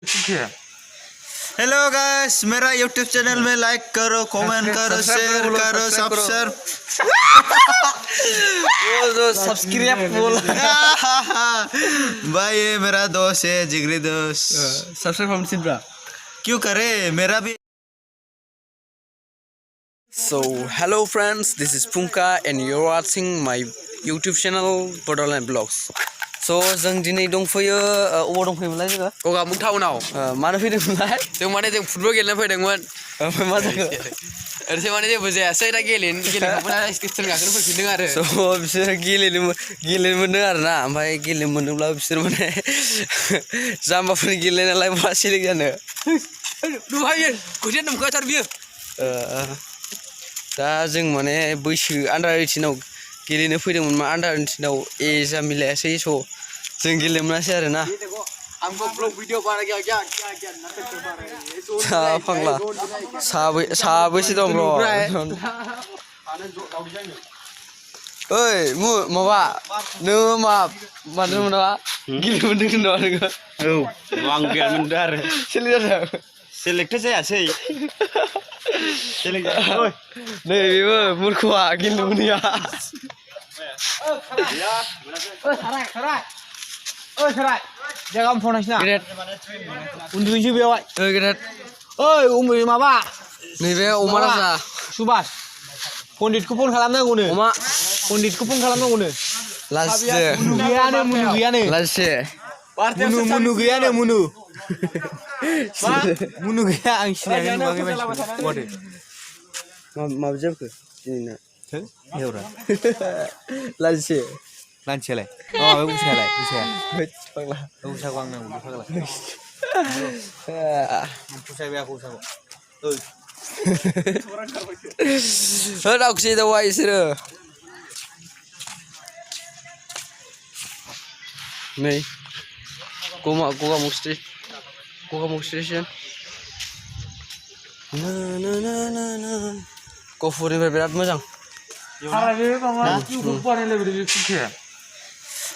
Hello guys, मेरा YouTube channel में like करो, comment करो, शेयर करो, सब्सक्राइब वो जो सब्सक्राइब बोल भाई ये मेरा दोस्त है, जिगरी दोस्त। सब्सक्राइब हम सिद्रा क्यों करे, मेरा भी। So hello friends, this is Punka and you're watching my YouTube channel Bodoland Vlogs. So जों दिनै दंफैयो अबाव दंफैयोमोनलाय जोङो गगामुग टाउनाव मानो फैदोंमोनलाय जों माने जों फुटबल गेलेनो फैदोंमोन ओमफ्राय मा जाखो ओरैसो माने जेबो जायासै दा गेलेखांबाय स्टेसन गाखोनो फैफिनदों आरो स' बिसोर गेलेनो मोनदों आरोना ओमफ्राय गेलेनो मोनदोंब्ला बिसोर माने जाम्बाफोर गेलेनायालाय मा सेलेक्ट जानो नुहायो खोथिया दंखाथार बियो दा जों माने बैसो आन्डार 18आव गेलेनो फैदोंमोन मा आन्डार 18आव एजआ मिलायासै स' जों गेलेनो मोनासै आरोना आंबो ब्लग भिडिअ बानाय फाग्ला साबैसे दं र' ओइ माबा नोङो मादोंमोन नामा गेलेनो मोनदों होनदों नोङो औ आं गेलेनो मोनदों आरो सेलेक्ट जादों सेलेक्ट जायासै नै बेबो मुरख'आ गेलेनो मोनैया जायगा फन आसिना उन्दुनोसै बेयावहाय गेदेर ओइ उमुय माबा नैबे अमा राजा सुबास पण्डितखौ फन खालामनांगौनो अमा पण्डितखौ फन खालामनांगौनो लाजिदो मुनु गैयानो लाजिसे मुनु गैयानो मुनु गैया आं सिनायनो नुवाखै मानसिखौ माबा जाखो दिनैना लाजिसे मानसियालाय उसायालाय फाग्ला उसाखौ आं नांगौ फाग्ला फसायबाय उसाखौ रावखौसो दावा इसोरो नै गगामुग स्टेसन गहपुरनिफ्राय बिराद मोजां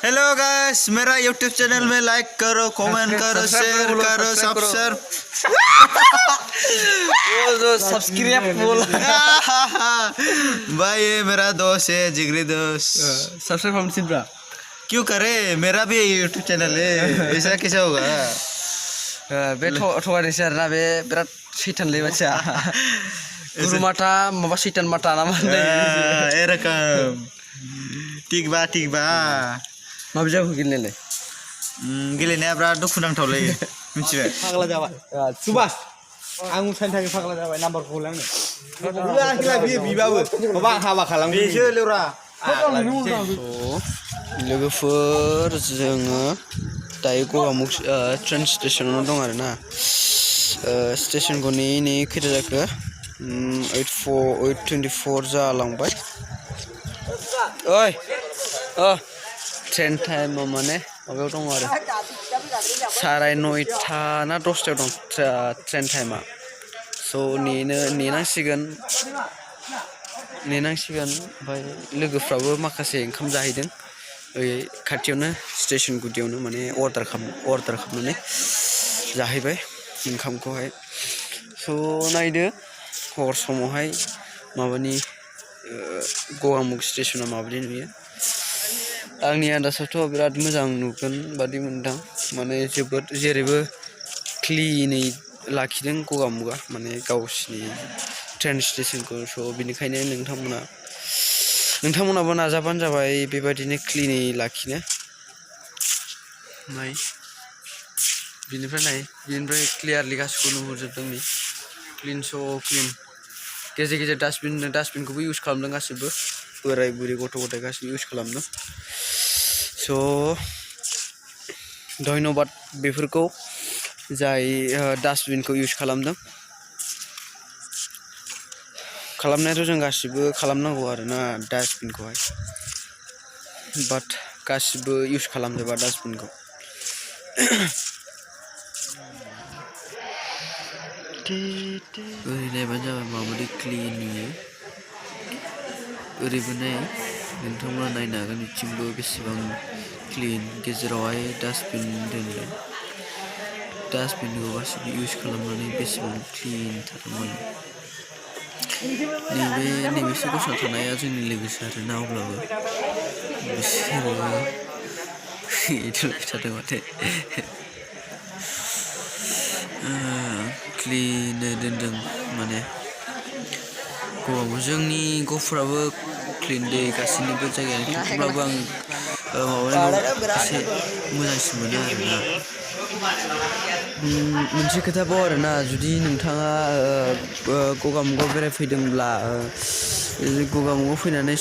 हेलो गाइस, मेरा YouTube चैनल में लाइक करो, कमेंट करो, शेयर करो, सब्सक्राइब वो जो सब्सक्राइब बोल भाई ये मेरा दोस्त है, जिगरी दोस्त। सब्सक्राइब हम सिद्रा क्यों करे, मेरा भी YouTube चैनल है, ऐसा कैसे होगा? बे थगायनोसै आरोना बे बिराद सैतानलै मानसिया गुरु माथा माबा सैतान माथा ना मा होनदों एरकम ठीक बा माबि जाखो गेलेनायालाय गेलेनाया बिराद दुखुनांथावलै मिथिबाय फाग्ला जाबाय सुबास आं उसानि थाखाय फाग्ला जाबाय नाम्बारखौ हरलाय आंनो बियो बिबाबो माबा हाबा खालाम बेसो लेवरा लोगोफोर जोङो दायो गगामुग ट्रेन स्टेसनाव दं आरोना स्टेसनखौ नेयै खैथा जाखो 8:24 जालांबाय ओइ ट्रेन टाइमाव माने माबायाव दङ आरो 9:30 ना 10टायाव दं ट्रेन टाइमा स' नेनांसिगोन ओमफ्राय लोगोफ्राबो माखासे ओंखाम जाहैदों ओइ खाथियावनो स्टेसन गुदियावनो माने अर्डार खालामनानै जाहैबाय ओंखामखौहाय स' नायदो हर समावहाय माबानि गगामुग स्टेसना माबायदि नुयो आंनि आन्दाजावथ' बिराद मोजां नुगोन बादि मोनदां माने जोबोद जेरैबो क्लिनै लाखिदों गगामुगा माने गावसिनि ट्रेन स्टेसनखौ स' बिनिखायनो नोंथांमोनाबो नाजाबानो जाबाय बेबायदिनो क्लिनै लाखिनो बिनिफ्राय क्लियारलि गासिखौबो नुहुरजोबदों नै क्लिन गेजेर डास्टबिनखौबो इउज खालामदों गासिबो बोराय बुरै गथ' गथाय गासिबो इउज खालामदों स' धन्यबाद बेफोरखौ जाय डास्टबिनखौ इउज खालामनायाथ' जों गासिबो खालामनांगौ आरोना डास्टबिनखौहाय बाट गासिबो इउज खालामजोबा डास्टबिनखौ ओरै नायबानो जाबाय माबायदि क्लिन नुयो ओरैबो नाय नोंथांमोना नायनो हागोन बिथिंबो बेसेबां क्लिन गेजेरावहाय डास्टबिन दोनदों डास्टबिनखौ गासिबो इउज खालामनानै बेसेबां क्लिन थादोंमोन नैबेसो गसंना थानाया जोंनि लोगोसो आरोना अब्लाबो बिसोरो इदिल' खिथादों माथो क्लिनै दोनदों माने गवाबो जोंनि गफोराबो क्लिन दै गासैनिबो जायगायानो क्लिन अब्लाबो आं माबानायखौ एसे मोजांसिन मोनो आरोना मोनसे खोथाबाव आरोना जुदि नोंथाङा गगामुगाव बेरायफैदोंब्ला गगामुगाव फैनानै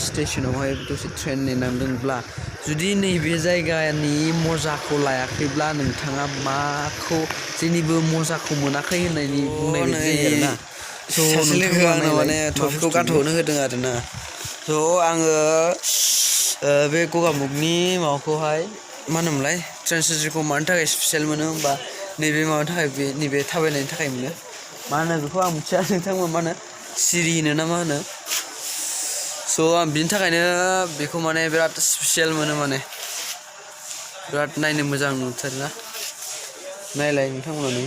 स्टेशनावहाय दसे ट्रेन नेनांदोंब्ला जुदि नैबे जायगानि मजाखौ लायाखैब्ला नोंथाङा माखौ जेनिबो मजाखौ मोनाखै होननायनि बुंनाय बायदि जायो आरोना सासे लोगोआ आंनो माने टपिकखौ गारथ'नो होदों आरोना आङो बे गगामुगनि माबाखौहाय मा होनोमोनलाय ट्रेन स्टेशनखौ मानि थाखाय स्पेसियेल मोनो होमबा नैबे माबानि थाखाय नैबे थाबायनायनि थाखाय मोनो मा होनो बेखौ आं मिथिया नोंथांमोन मा होनो सिरि होनो ना मा होनो आं बिनि थाखायनो बेखौ माने बिराद स्पेसियेल मोनो माने बिराद नायनो मोजां नुथारोना नायलाय नोंथांमोनानो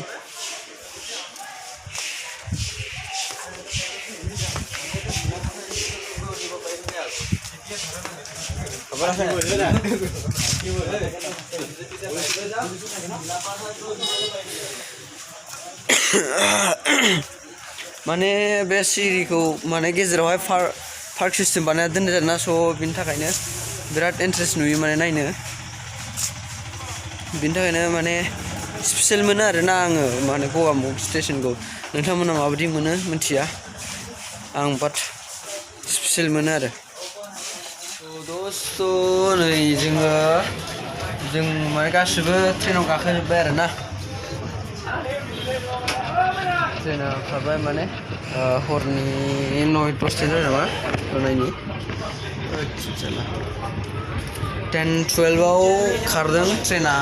माने बे सिरिखौ माने गेजेरावहाय पार्क सिस्टेम बानायना दोननाय जादोंना बिनि थाखायनो बिराद इन्टारेस्ट नुयो माने नायनो बिनि थाखायनो माने स्पेसियेल मोनो आरोना आङो माने गगामुग स्टेशनखौ नोंथांमोना माबायदि मोनो मिथिया आं बाट स्पेसियेल मोनो आरो दस्त' नै जों माने गासिबो ट्रेनाव गाखोजोब्बाय आरोना ट्रेनाव खारबाय माने हरनि 9-10 जाबाय नामा नायनि 10-12 खारदों ट्रेना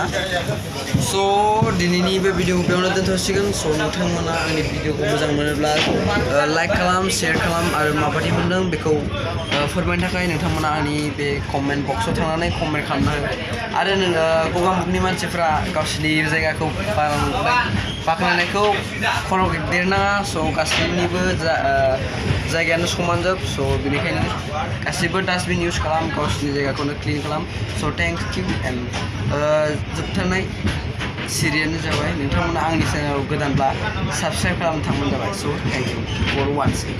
दिनैनि बे भिडिअखौ बेयावनो दोनथ'सिगोन नोंथांमोना आंनि भिडिअखौ मोजां मोनोब्ला लाइक खालाम शेयार खालाम आरो माबायदि मोनदों बेखौ फोरमायनो थाखाय नोंथांमोना आंनि बे कमेन्ट बक्सआव थांनानै कमेन्ट खालामनो हागोन आरो गगामुगनि मानसिफ्रा गावसिनि जायगाखौ बाख्नायनायखौ खर' देरनाङा गासैनिबो जायगायानो समानजोब बेनिखायनो गासिबो डास्टबिन इउज खालाम गावसिनि जायगाखौनो क्लिन खालाम थेंक इउ एन्ड जोबथारनाय सिरियानो जाबाय नोंथांमोना आंनि चेनेलाव गोदानब्ला साबस्क्राइब खालामनो थांबानो जाबाय थेंक इउ फर वाचिं